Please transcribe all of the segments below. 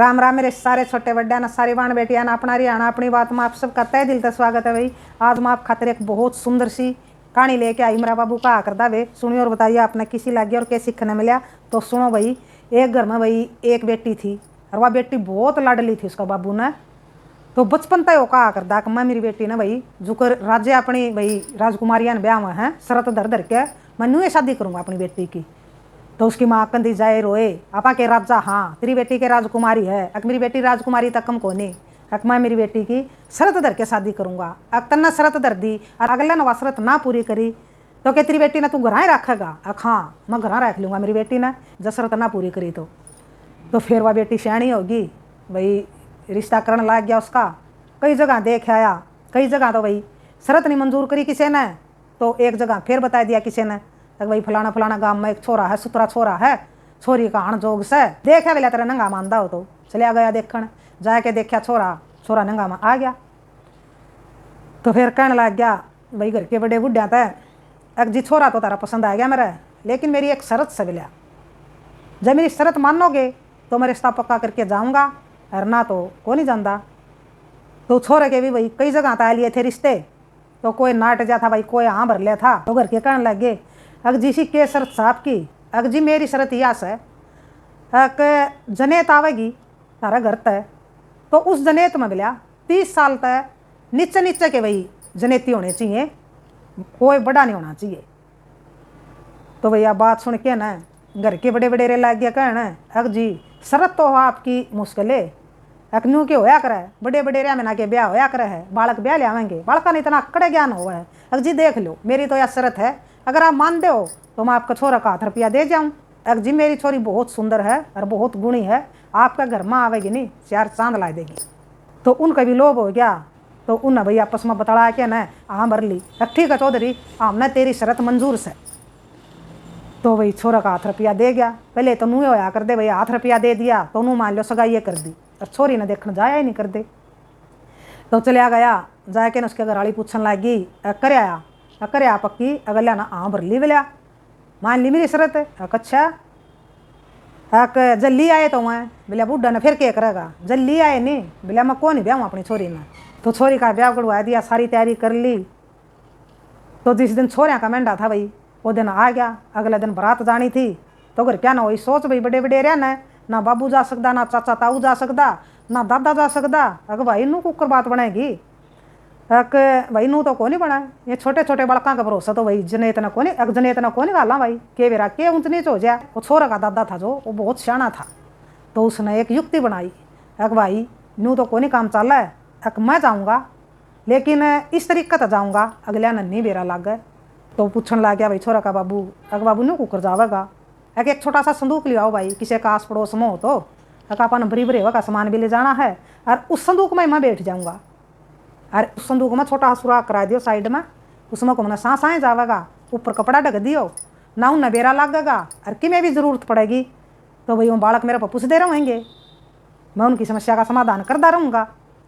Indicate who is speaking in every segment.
Speaker 1: राम राम मेरे सारे छोटे बड्डे ना सारी बाण बेटिया ना अपना रियाणा अपनी बात में आप सबका तय दिल से स्वागत है भाई। आज मैं आप खातिर एक बहुत सुंदर सी कहानी लेके आई। मेरा बाबू कहा करता वे सुनिए और बताइए आपने किसी लगी और क्या सीखने मिला। तो सुनो भाई, एक घर में भाई एक बेटी थी और वह बेटी बहुत लाडली थी उसका बाबू ने। तो बचपन तय वो कहा करता कि मैं मेरी बेटी ने भाई जुकर राज्य अपनी भाई राजकुमारियां ने ब्याह में है शरत धर धर के मैं न्यू शादी करूँगा अपनी बेटी की। तो उसकी माँ कंदी जाए रोए आपा के राजा हाँ तेरी बेटी के राजकुमारी है अक मेरी बेटी राजकुमारी तक कम कोनी अक मैं मेरी बेटी की शरत धर के शादी करूँगा। अक तन्ना शरत धर दी और अगले ने वह शरत ना पूरी करी तो क्या तेरी बेटी ने तू घराए रखेगा। अक हाँ मैं घरा रख लूँगा मेरी बेटी ने जब शरत ना पूरी करी तो फिर वह बेटी सियाणी होगी भाई रिश्ता करने लग गया उसका। कई जगह देख आया, कई जगह तो भाई शरत नहीं मंजूर करी किसी ने। तो एक जगह फिर बता दिया किसी ने तक भाई फलाना फलाना गांव में एक छोरा है सुतरा छोरा है छोरी का हण जोग से देखा बेला तेरा नंगा मानदा हो तो चलिया गया देखण जाके देखा छोरा छोरा नंगा में आ गया। तो फिर कहने लग गया भाई घर के बड़े बुढ़िया थे अक जी छोरा तो तारा पसंद आ गया मेरा लेकिन मेरी एक शरत से मिला जब मेरी शरत मानोगे तो मैं रिश्ता पक्का करके जाऊँगा और ना तो को नहीं जानता। तो छोरे के भी भाई कई जगह ता लिए थे रिश्ते तो कोई नाट जा था भाई कोई हाँ भर लिया था। तो घर के कहने लगे अग जी सी के शरत साहब की अग जी मेरी शरत यास है अक जनेत आवेगी तारा घर तय तो उस जनेत में मिला 30 साल तय नीचे नीचे के भाई जनेती होने चाहिए कोई बड़ा नहीं होना चाहिए। तो भैया बात सुन के ना घर के बड़े बड़े रे लाग गया कहना अग जी शरत तो आपकी मुश्किल है अकनू के होया करे बड़े बड़े रे मना के ब्याह होया करे है बालक ब्याह ले आवेंगे बालका ने इतना अकड़े ज्ञान हुआ है। अग जी देख लो मेरी तो यह शरत है अगर आप मानते हो तो मैं आपका छोरा का 8 रुपया दे जाऊँ। अग जी मेरी छोरी बहुत सुंदर है और बहुत गुणी है आपका घर में आवेगी नहीं 4 चांद ला देगी। तो उनका भी लोभ हो गया तो उन भैया आपस में बतला के न हाँ भर ली ठीक है चौधरी हमने तेरी शरत मंजूर से। तो भाई छोरा का 8 रुपया दे गया पहले तो नूह होया कर दे भाई 8 रुपया दे दिया तो नू मान लो सगाई कर दी और छोरी ने देखने जाया ही नहीं कर दे। तो चलिया गया जाके न उसके घर वाली पूछने लगी करया पक्की अगल्या ना हाँ भर ली बोलिया मान ली मेरी शरत अच्छा अक जल्दी आए तो मैं बोलिया बुढ़ा ने फिर क्या करेगा जल्दी आए नहीं बोलिया मैं कौन ही ब्याह अपनी छोरी ने। तो छोरी का ब्याह करवा दिया सारी तैयारी कर ली। तो जिस दिन छोरिया का मेंढा था भाई वो दिन आ गया अगले दिन बारात जानी थी। तो घर क्या ना वही सोच भाई बड़े बड़े रहा ना बाबू जा सकता ना चाचा ताऊ जा सकता ना दादा जा सकता अगर भाई नू कुकर बात बनेगी अक भाई नू तो कौन बना ये छोटे छोटे बड़का का भरोसा तो भाई जनेत ना कौन अग जनेत ना कौन गाला भाई के बेरा के ऊंच नीच हो जाए। वो छोरा का दादा था जो वो बहुत सियाना था तो उसने एक युक्ति बनाई अक भाई नू तो कौन काम चल रहा है अक मैं जाऊँगा लेकिन इस तरीके से जाऊँगा अगलिया नन्ही बेरा लग गए। तो पूछने लग गया भाई छोरा का बाबू अग बाबू नू कुकर जावेगा अक एक छोटा सा संदूक ले आओ भाई किसी का आस पड़ोस में हो तो अक अपन भरी भरे का सामान भी ले जाना है और उस संदूक में मैं बैठ जाऊँगा और उस संदूक में छोटा सुराख करा दियो साइड में उसमें को मैंने सांस आए जावेगा ऊपर कपड़ा ढक दियो ना उन बेरा लगेगा और कि मैं भी ज़रूरत पड़ेगी तो भाई वो बालक मेरे पप्पू से दे रहेंगे मैं उनकी समस्या का समाधान करता रहूँगा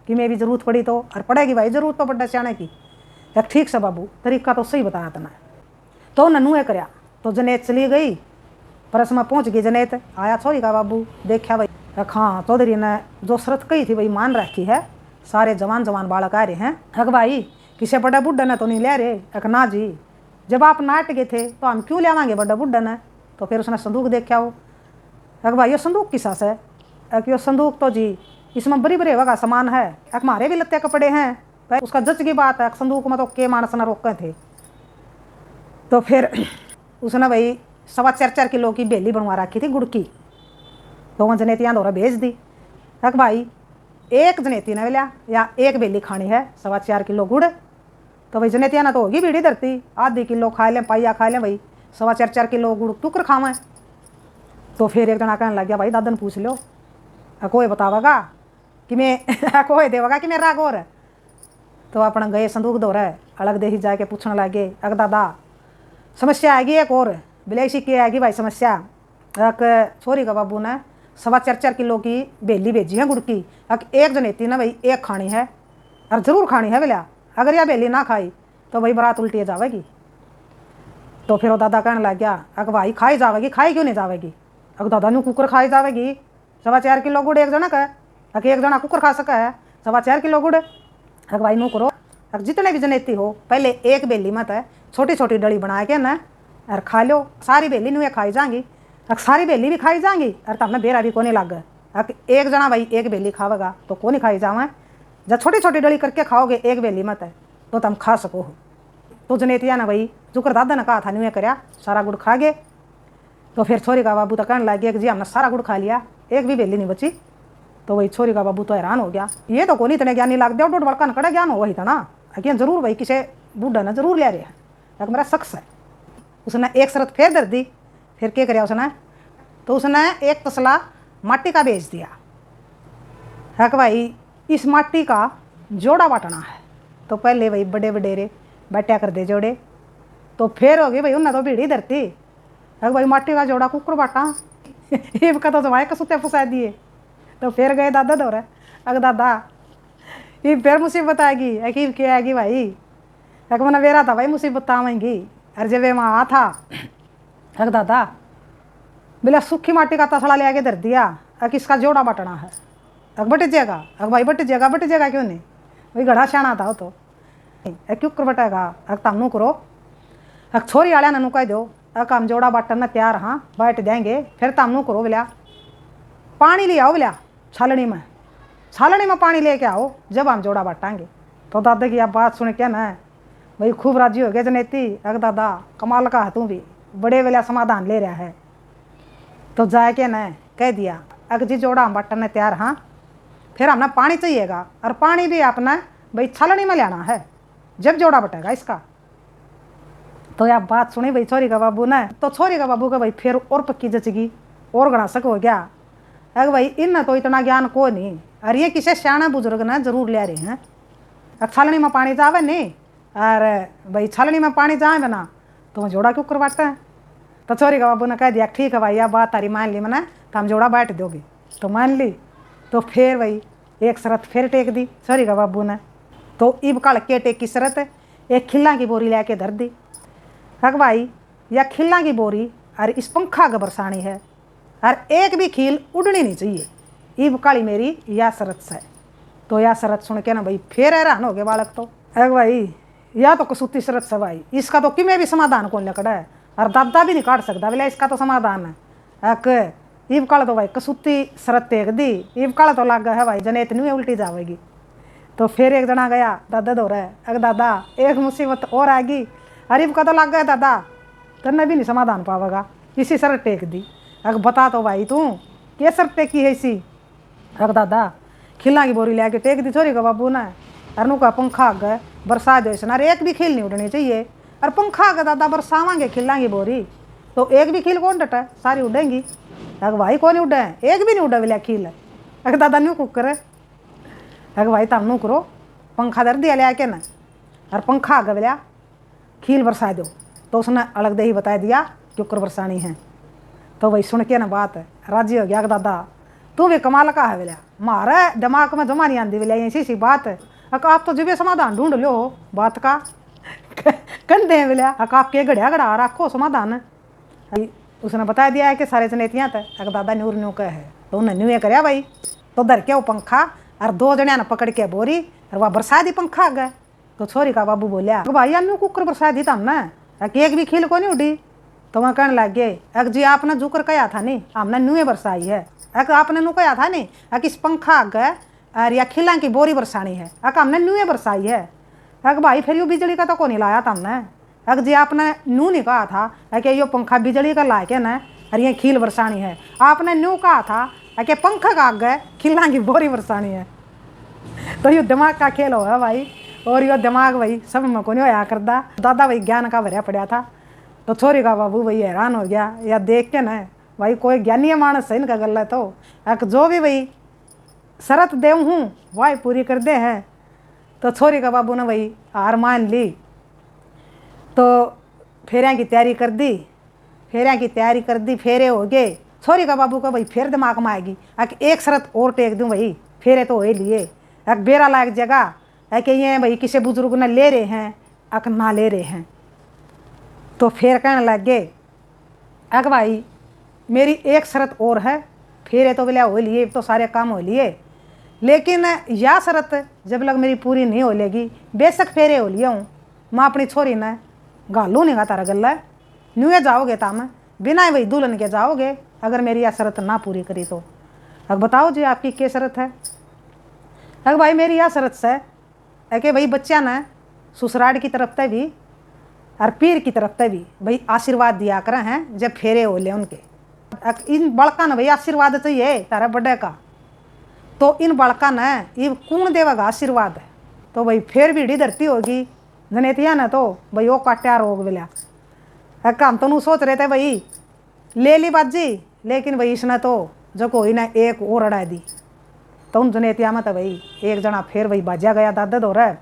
Speaker 1: कि मैं भी ज़रूरत पड़ी तो और पड़ेगी भाई ज़रूरत तो बड्डे सियाने की। एक ठीक से बाबू तरीका तो सही बताया था तो ननूए करया तो जनेत चली गई परस में पहुँच गई जनेत आया छोरी का बाबू देखा भाई हाँ चौधरी ने जो शरत कही थी भाई मान रखी है सारे जवान जवान बालक आ रहे हैं। अक भाई किसी बड़ा बुढ़ा ने तो नहीं ले रहे अक ना जी जब आप नाट गए थे तो हम क्यों ले आवेंगे बड़ा बुढ़ा ने। तो फिर उसने संदूक देखा हो अक भाई ये संदूक की सास है अक यो संदूक तो जी इसमें बड़ी बड़ी का सामान है अक हमारे भी लत्ते कपड़े हैं भाई उसका जच की बात है संदूक में तो के मानस ने रोके थे। तो फिर उसने भाई 4.25 किलो की बेली बनवा रखी थी गुड़ की तो वह जनेतियाँ दौरा भेज दी अक भाई एक जनेती ने लिया या एक बेली खानी है 4.25 किलो गुड़ तो भाई जनेतियाँ ना तो होगी बीड़ी धरती आधी किलो खा लें पाइया खा लें भाई 4.25 किलो गुड़ टुकर खावें। तो फिर एक जना कहने लग गया भाई दादन पूछ लो कोई बतावेगा कि मैं कोई देवेगा कि मेरा गोर है। तो अपना गए संदूक दो रहे अलग दे ही जाके पूछने लगे अग दादा समस्या आएगी एक और बिलेसी की आएगी भाई समस्या अक छोरी का बाबू ने 4.25 किलो की बेली भेजी है गुड़ की अक एक जनेती ने भाई एक खानी है और ज़रूर खानी है बोलिया अगर यह बेली ना खाई तो भाई बारात उल्टी जावेगी। तो फिर वो दादा कहने लग गया अक भाई खाई जावेगी खाई क्यों नहीं जावेगी अग दादा नू कुकर खाई जावेगी 4.25 किलो गुड़ एक जना का है, एक जना कुकर खा सका है 4.25 किलो गुड़। भाई नू करो, जितने भी जनेती हो पहले एक बेली मत है छोटी छोटी डली बना के ना और खा लो। सारी बेली नू खाई जाएंगी, सारी बेली भी खाई जाएंगी और तब बेरा भी कोने लग गए। एक जना भाई एक बेली खावेगा तो कौन खाई जावे। जब छोटी छोटी डली करके खाओगे एक बेली मत है तो तुम खा सको हो। तो जनेतिया ना भाई जुकर दादा ने कहा था न्यू करया सारा गुड़ खा गए। तो फिर छोरी का बाबू तो कहने लग गया कि जी हमने सारा गुड़ खा लिया, एक भी बेली नहीं बची। तो वही छोरी का बाबू तो हैरान हो गया, ये तो कोनी इतने ज्ञानी लाग दिया डोड बड़का नकड़ा ज्ञान हो वही था ना। अगे जरूर भाई किसी बूढ़ा ने जरूर ले रहे हैं, मेरा शख्स है। उसने एक शरत फिर दर दी। फिर क्या कराया उसने, तो उसने एक तसला माटी का बेच दिया है कि भाई इस माटी का जोड़ा बांटना है। तो पहले भाई बड़े बडेरे बैठा कर दे जोड़े, तो फिर हो गई भाई उन्हें तो भीड़ी धरती है भाई माटी का जोड़ा कुकर बांटा ये का तो जमाए कसूते फंसा दिए। तो फिर गए दादा दौरे, अग दादा ये फिर मुसीबत आएगी अकीब क्या आएगी भाई। अग मैंने वेरा था भाई मुसीबत आवेंगी। अरे जब वहाँ आ था अग दादा बिला सूखी माटी का तसड़ा ले आके धर दिया, अग इसका जोड़ा बांटना है। अग बट जाएगा, अग भाई बट जाएगा क्यों नहीं, भाई घड़ा शाना था वो तो क्यों कर बटेगा। अग तमनू करो, अग छोरी आया नू कह दो अग हम जोड़ा बांटना तैयार हाँ बैठ देंगे। फिर तमनू करो बोलिया पानी ले आओ, बोलिया छालनी में पानी लेके आओ जब हम जोड़ा बांटेंगे। तो दादा की आप बात सुन के ना भाई खूब राजी हो गए जनेती। अग दादा कमाल का है तू भी, बड़े वेला समाधान ले रहा है। तो जाके न कह दिया अग जी जोड़ा हम बांटने तैयार हाँ, फिर हमने पानी चाहिएगा और पानी भी आपने भाई छलनी में लेना है जब जोड़ा बटेगा इसका। तो यार बात सुनी भाई छोरी का बाबू ने, तो छोरी का बाबू का भाई फिर और पक्की जचगी और घना सक हो गया। अग भाई इन तो इतना ज्ञान को नहीं, और ये किसी सियाणा बुजुर्ग ने जरूर ले रहे हैं। अब छलनी में पानी जावे नहीं, और भाई छलनी में पानी जाए ना तो मैं जोड़ा क्यों करवाता है। तो छोरी का बाबू ने कह दिया ठीक है भाई यह बात तारी मान ली मैंने, तो हम जोड़ा बांट दोगे। तो मान ली। तो फिर भाई एक शरत फिर टेक दी छोरी का बाबू ने। तो इब कल के टेक की शरत एक खिल्ला की बोरी लेके धर दी। हक भाई या खिल्ला की बोरी और इस पंखा का बरसानी है और एक भी खील उड़नी नहीं चाहिए, इब काली मेरी या शरत से। तो या शरत सुन के ना भाई फिर हैरान हो गए बालक। तो अग भाई या तो कसूती शरत से भाई, इसका तो कि मैं भी समाधान कौन लकड़ा है और दादा भी नहीं काट सकता बोले इसका तो समाधान है। अक इब काल तो भाई कसूती शरत टेक दी, इब काल तो लग है भाई जनेत नहीं उल्टी जाएगी। तो फिर एक जना गया दादा दो रहा, अग दादा एक मुसीबत और आएगी, अरे का तो लग गया दादा तेने भी नहीं समाधान पावेगा, इसी शरत टेक दी। अग बता तो भाई तू क्या शरत टेकी है इसी। अग दादा खिल्ला की बोरी लेके टेक दी छोरी का बाबू ने, अरनू का पंखा अग बरसा दो इसना, एक भी खील नहीं उड़नी चाहिए। और पंखा अग दादा बरसावांगे खिल्ला की बोरी तो एक भी खील कौन डटा सारी उड़ेंगी। अग भाई कौन उड़े एक भी नहीं उड़ा बोलिया खील। अग दादा न्यू कुकर है, अग भाई तम नू करो पंखा दर दिया ले आके ना और पंखा अग बोलिया खील बरसा दो। तो उसने अलग दे ही बता दिया क्योंकर बरसानी है। तो वही सुन के ना बात है राजी हो गया कि दादा तू भी कमाल का है बोलिया, मारा दिमाग में जमा नहीं आती बोलिया ऐसी सी बात है। अक आप तो जब समाधान ढूंढ लो बात का कंधे हैं बोलिया, अक आप के गढ़िया गढ़ा रखो समाधान। उसने बता दिया है कि सारे जनेतियाँ थे। अगर दादा न्यूर न्यू का है तो उन्हें न्यू कराया भाई। तो धर के वो पंखा और दो जनिया ने पकड़ के बोरी और वह बरसा दी पंखा गए। तो छोरी का बाबू बोलिया भाई न्यू कुकर बरसा दी था हमने, एक भी खील को नहीं उड़ी। तो वहाँ कहने लग गए अग जी आपने जुकर कहा था नहीं हमने न्यूए बरसाई है, अग आपने नू कहा था नहीं अग इस पंखा अग और या खिला की बोरी बरसानी है, अग हमने न्यूए बरसाई है। अग भाई फिर यो बिजली का तो को नहीं लाया था हमने, अग जी आपने नू नहीं कहा था कि यो पंखा बिजली का ला के ना और ये खील बरसानी है, आपने न्यू कहा था कि पंखा का अग खिला की बोरी बरसानी है। तो यो दिमाग का खेल हो भाई, और यो दिमाग भाई सब में को नहीं होया करता। दादा भाई ज्ञान का भरया पड़ा था। तो छोरी का बाबू भाई हैरान हो गया या देख के ना भाई कोई ज्ञानी मानस है इनका गल है। तो अक जो भी भाई शरत देव हूँ वही पूरी कर दे हैं। तो छोरी का बाबू ने भाई हार मान ली। तो फेरियाँ की तैयारी कर दी, फेरे हो गए। छोरी का बाबू का भाई फिर दिमाग में आएगी अक एक शरत और टेक दूँ भाई, फेरे तो हो लिए अक बेरा लायक जगह है कि ये भाई किसी बुजुर्ग ने ले रहे हैं अक ना ले रहे हैं। तो फिर कहने लग गए अग भाई मेरी एक शरत और है फेरे तो बोले हो लिए, तो सारे काम हो लिए, लेकिन यह शरत जब लग मेरी पूरी नहीं हो लेगी, बेशक फेरे हो लिया हूँ, मैं अपनी छोरी ने गालू नहीं गा तारा गल्ला न्यूए जाओगे ताम बिना वही दुल्हन के जाओगे अगर मेरी यह शरत ना पूरी करी तो। अब बताओ जी आपकी क्या शरत है? अगर भाई मेरी यह शरत है कि भाई बच्चा ने ससुराल की तरफ से भी और पीर की तरफ से भी भाई आशीर्वाद दिया करें हैं जब फेरे हो ले उनके। इन बड़का ने भाई आशीर्वाद चाहिए तारा बड़े का, तो इन बड़का ने ये कौन देवेगा आशीर्वाद? तो भाई फिर भी डी धरती होगी जनेतिया ने तो भाई वो काट्या रोग मिला। हम तो नू सोच रहे थे भाई ले ली बाजी, लेकिन भाई इसने तो जो कोई ना एक और अड़ा दी, तो उन जनेतिया में तो भाई एक जना फिर वही बाजा गया दादा दो रहा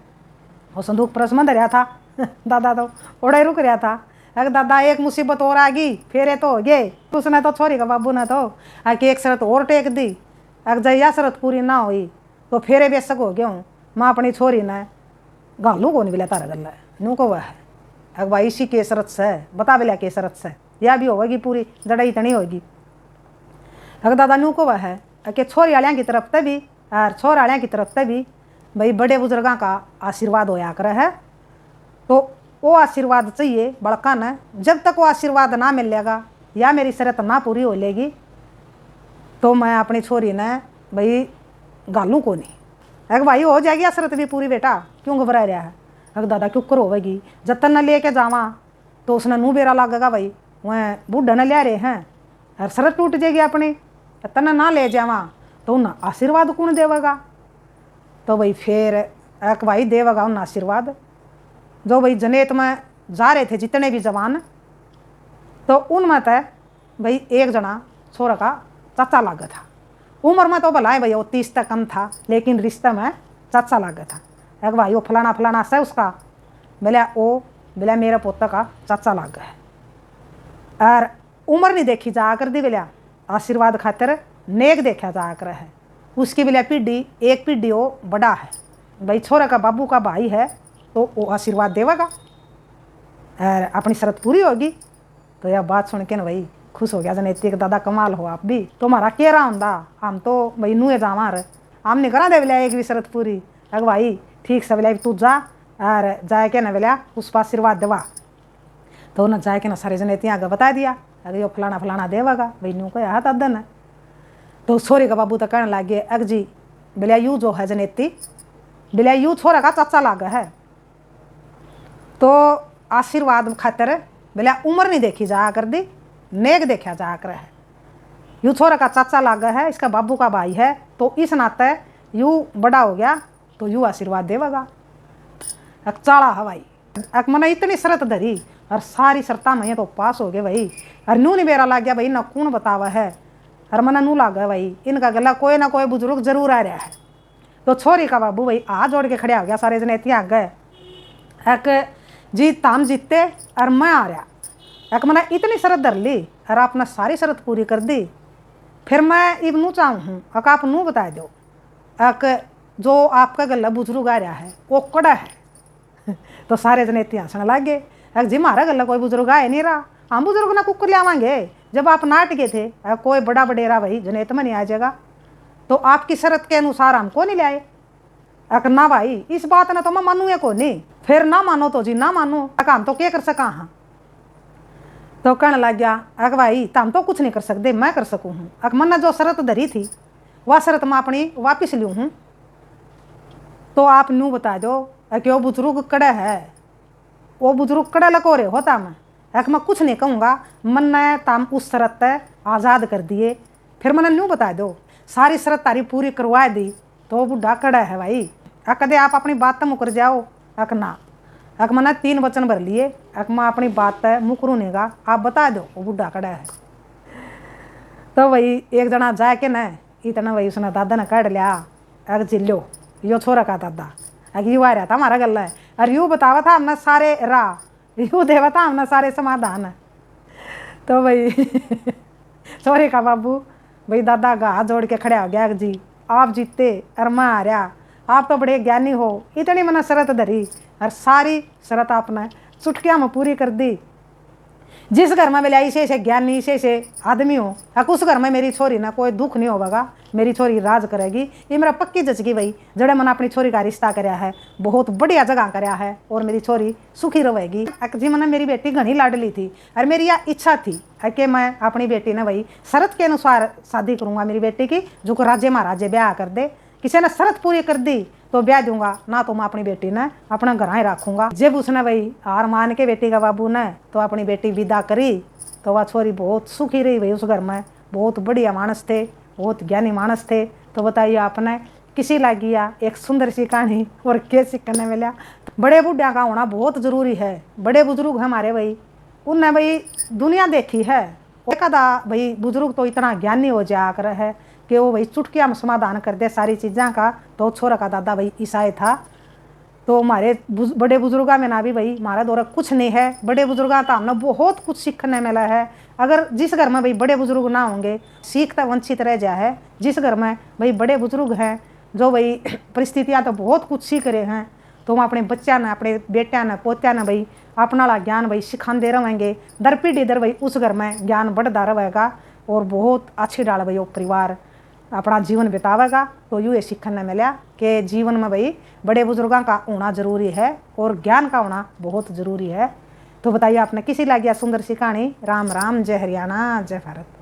Speaker 1: वो संदूक परस में धरिया था दादा तो उड़ा रुक रहा था। अगर दादा एक मुसीबत और आ गई फेरे तो हो गए, उसने तो छोरी का बाबू ने तो आके एक शरत और टेक दी। अगर जब यह शरत पूरी ना हुई तो फेरे बेशक हो गया हूँ, माँ अपनी छोरी ने गालू को नहीं मिला तारा गल्ला नू को वह है। अगर भाई इसी के शरत से बता बिला के शरत से यह भी होगी पूरी जड़ई इतनी होगी। अगर दादा नू को वह है कि छोरी वालियाँ की तरफ से भी और छोर वालियाँ की तरफ से भी भाई बड़े बुजुर्गों का आशीर्वाद होया कर है, तो वो आशीर्वाद चाहिए बड़का ने। जब तक वो आशीर्वाद ना मिलेगा या मेरी शरत ना पूरी हो लेगी तो मैं अपनी छोरी ने भाई गालू को नहीं। अगर भाई हो जाएगी शरत भी पूरी बेटा क्यों घबरा रहा है? अगर दादा क्यों कर होगी जब तक न लेके जावा तो उसने नू बेरा लगेगा भाई वह बूढ़ा न ले रहे हैं और शरत टूट जाएगी अपनी, तन ना ले जावा तो उन आशीर्वाद कौन देवेगा? तो भाई फिर एक भाई देवेगा उन आशीर्वाद जो भाई जनेत में जा रहे थे जितने भी जवान, तो उनमें तय भाई एक जना छोरा का चाचा लागा था। उम्र में तो भला है भाई वो 30 तक कम था, लेकिन रिश्ते में चाचा लागा था। एक भाई वो फलाना फलाना से उसका बोला मेरा पोता का चाचा लागा है, और उम्र नहीं देखी जा कर दी बोलिया आशीर्वाद खातिर नेक देखा जा कर है। उसकी बोलिया पीढ़ी एक पीढ़ी वो बड़ा है भाई, छोरा का बाबू का भाई है तो वो आशीर्वाद देवेगा और अपनी शरत पूरी होगी। तो यह बात सुन के ना भाई खुश हो गया जनेती के दादा कमाल हो आप भी, तुम्हारा क्या रहा होंदा हम तो भाई नूए जावा रहे हम नहीं करा दे बोलिया एक भी शरत पूरी। अगर भाई ठीक से बोलिया तू जा और जाए के ना बोलिया उस पर आशीर्वाद देवा, तो उन्हें जाए के ना सारे जनेतियाँ आगे बता दिया अगर यो फलाना फलाना देवेगा भाई नू को यहाँ तदन है। तो छोरी का बाबू तो कहने लग गए अग जी बोलिया यू जो है जनेती बोलिया यू छोरा का चाचा लागा है, तो आशीर्वाद खातिर बोलिया उम्र नहीं देखी जा कर दी नेक देखा जा कर है। यू छोरा का चाचा लागा है, इसका बाबू का भाई है, तो इस नाते यू बड़ा हो गया तो यू आशीर्वाद देवेगा। अक चाड़ा है भाई, अक मैंने इतनी शरत धरी और सारी शर्ता मैं तो पास हो गए भाई, और नू नहीं बेरा लग गया भाई ना कौन बतावा है, और मैंने नू लागा भाई इनका गला कोई ना कोई बुजुर्ग जरूर आ रहा है। तो छोरी का बाबू भाई हाथ जोड़ के खड़े हो गया, सारे जनेतियाँ गए एक जी ताम जीते और मैं आ रहा। एक मैंने इतनी शरत धर ली और आपने सारी शरत पूरी कर दी, फिर मैं इब नू चाहूँ अक आप नू बता दो अक जो आपका गला बुजुर्ग आ रहा है वो कड़ा है। तो सारे जनेती हंसने लग गए, अक जी हमारा गला कोई बुजुर्ग आए नहीं रहा, हम बुजुर्ग ना कुकर लियावांगे जब आप नाट गए थे कोई बड़ा बडेरा भाई जनेत में नहीं आ जाएगा, तो आपकी शरत के अनुसार हमको नहीं लाए। अक ना भाई इस बात ने तो मैं मानू या को नहीं, फिर ना मानो तो जी ना मानो, अक हम तो क्या कर सका हाँ। तो कहने लग गया अक भाई तुम तो कुछ नहीं कर सकते मैं कर सकूँ हूँ। अक मैंने जो शरत धरी थी वह शरत मैं अपनी वापिस लूँ हूँ, तो आप नू बता दो कि वो बुजुर्ग कड़े है, वो बुजुर्ग कड़े लको रहे होता मैं कुछ नहीं कहूँगा, मैंने तम उस शरत आज़ाद कर दिए। फिर मैंने नू बता दो सारी शरत तारी पूरी करवा दी तो वो बुढ़ा कड़ा है भाई। कदे आप अपनी बात तो मुकर जाओ अक ना, अक मैंने 3 वचन भर लिए, अक मैं अपनी बात मुकरू नहीं गा, आप बता दो वो बुढ़ा कड़ा है। तो वही एक जना जाके न इतना वही उसने दादा ने काट लिया, अक जिलो यो छोरा का दादा अक यू आ रहा था हमारा गला है, और यू बतावा था हमने सारे राह, यू देवा था हमने सारे समाधान। तो भाई छोरे का बाबू भाई दादा का हाथ जोड़ के खड़े हो गया जी आप जीते और मैं आ रहा, आप तो बड़े ज्ञानी हो, इतनी मैंने शरत धरी और सारी शरत आपने चुटकिया में पूरी कर दी। जिस घर में मिला इसे ज्ञानी से आदमी हो, उस घर में मेरी छोरी ना कोई दुख नहीं होगा, मेरी छोरी राज करेगी। ये मेरा पक्की जचगी भाई, जड़े मैंने अपनी छोरी का रिश्ता कराया है, बहुत बढ़िया जगह कराया है और मेरी छोरी सुखी रहेगी। जी मैंने मेरी बेटी घनी लाडली थी और मेरी यह इच्छा थी कि मैं अपनी बेटी ने भाई शरत के अनुसार शादी करूँगा मेरी बेटी की, जो को राज्य महाराजे ब्याह कर दे। किसी ने शरत पूरी कर दी तो ब्याह दूंगा, ना तो मैं अपनी बेटी ने अपना घर ही रखूँगा। जब उसने भाई हार मान के बेटी का बाबू ने तो अपनी बेटी विदा करी तो वह छोरी बहुत सुखी रही भाई उस घर में। बहुत बढ़िया मानस थे, बहुत ज्ञानी मानस थे। तो बताइए आपने किसी लागी या एक सुंदर सी कहानी और क्या सीखने मिला। बड़े बुढ़िया का होना बहुत ज़रूरी है। बड़े बुजुर्ग हमारे भाई, उनने भाई दुनिया देखी है। एक आधा भाई बुजुर्ग तो इतना ज्ञानी हो जाया कर है कि वो भाई चुटकिया में समाधान कर दे सारी चीज़ों का। तो छोरा का दादा भाई ईसाई था। तो हमारे बड़े बुजुर्गा में ना भी भाई हमारा दौरा कुछ नहीं है। बड़े बुजुर्गा तो हमने बहुत कुछ सीखने मिला है। अगर जिस घर में भाई बड़े बुजुर्ग ना होंगे सीखता वंचित रह जाए है। जिस घर में भाई बड़े बुजुर्ग हैं जो भाई परिस्थितियाँ तो बहुत कुछ सीख रहे हैं, तो हम अपने बच्चा ने अपने बेटिया ने पोत्या ने भाई अपना वाला ज्ञान भाई सिखाते रहेंगे। दर पीढ़ी दर भाई उस घर में ज्ञान बढ़ता रहेगा और बहुत अच्छी डाल भाई वो परिवार अपना जीवन बितावेगा। तो यूँ ये सीखने मिला कि जीवन में भाई बड़े बुजुर्गों का होना ज़रूरी है और ज्ञान का होना बहुत ज़रूरी है। तो बताइए आपने किसी लगी सुंदर सी कहानी। राम राम, जय हरियाणा, जय भारत।